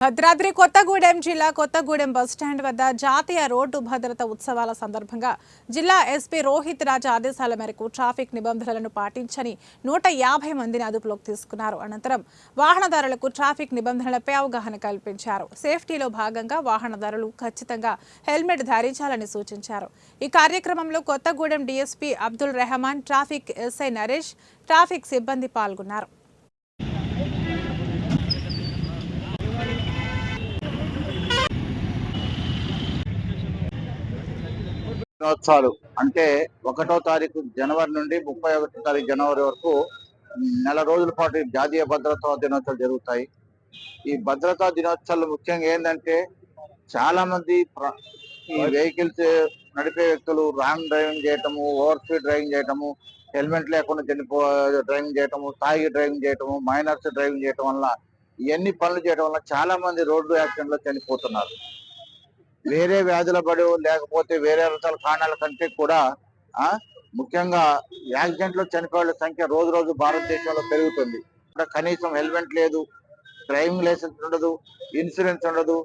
భద్రాద్రి కొత్తగూడెం జిల్లా కొత్తగూడెం బస్టాండ్ వద్ద జాతీయ రోడ్డు భద్రత ఉత్సవాల సందర్భంగా జిల్లా ఎస్పీ రోహిత్ రాజ్ ఆదేశాల మేరకు ట్రాఫిక్ నిబంధనలను పాటించని 150 మందిని అదుపులోకి తీసుకున్నారు. అనంతరం వాహనదారులకు ట్రాఫిక్ నిబంధనలపై అవగాహన కల్పించారు. సేఫ్టీలో భాగంగా వాహనదారులు ఖచ్చితంగా హెల్మెట్ ధరించాలని సూచించారు. ఈ కార్యక్రమంలో Kothagudem DSP Abdul Rehman, traffic SI Naresh, traffic సిబ్బంది పాల్గొన్నారు. దినోత్సవాలు అంటే 1వ తారీఖు జనవరి నుండి 31వ తారీఖు జనవరి వరకు నెల రోజుల పాటు జాతీయ భద్రతా దినోత్సవాలు జరుగుతాయి. ఈ భద్రతా దినోత్సవాలు ముఖ్యంగా ఏంటంటే చాలా మంది ఈ వెహికల్స్ నడిపే వ్యక్తులు రాంగ్ డ్రైవింగ్ చేయటము, ఓవర్ స్పీడ్ డ్రైవింగ్ చేయటము, హెల్మెట్ లేకుండా డ్రైవింగ్ చేయటము, తాగి డ్రైవింగ్ చేయటము, మైనర్స్ డ్రైవింగ్ చేయటం వల్ల ఇవన్నీ పనులు చేయడం వల్ల చాలా మంది రోడ్డు యాక్సిడెంట్ లో చనిపోతున్నారు. వేరే వ్యాధుల పడి లేకపోతే వేరే రకాల కారణాల కంటే కూడా ముఖ్యంగా యాక్సిడెంట్ లో చనిపోయే సంఖ్య రోజు రోజు భారతదేశంలో పెరుగుతుంది. కనీసం హెల్మెట్ లేదు, డ్రైవింగ్ లైసెన్స్ ఉండదు, ఇన్సూరెన్స్ ఉండదు.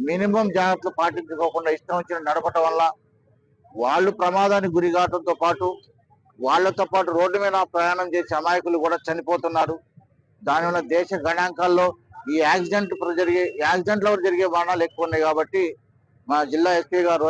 మినిమం జాగ్రత్తలు పాటించుకోకుండా ఇష్టం వచ్చిన నడపటం వల్ల వాళ్ళు ప్రమాదానికి గురి కావడంతో పాటు వాళ్లతో పాటు రోడ్డు మీద ప్రయాణం చేసే అమాయకులు కూడా చనిపోతున్నారు. దానివల్ల దేశ గణాంకాల్లో ఈ యాక్సిడెంట్లో జరిగే మరణాలు ఎక్కువ ఉన్నాయి. కాబట్టి మా జిల్లా ఎస్పీ గారు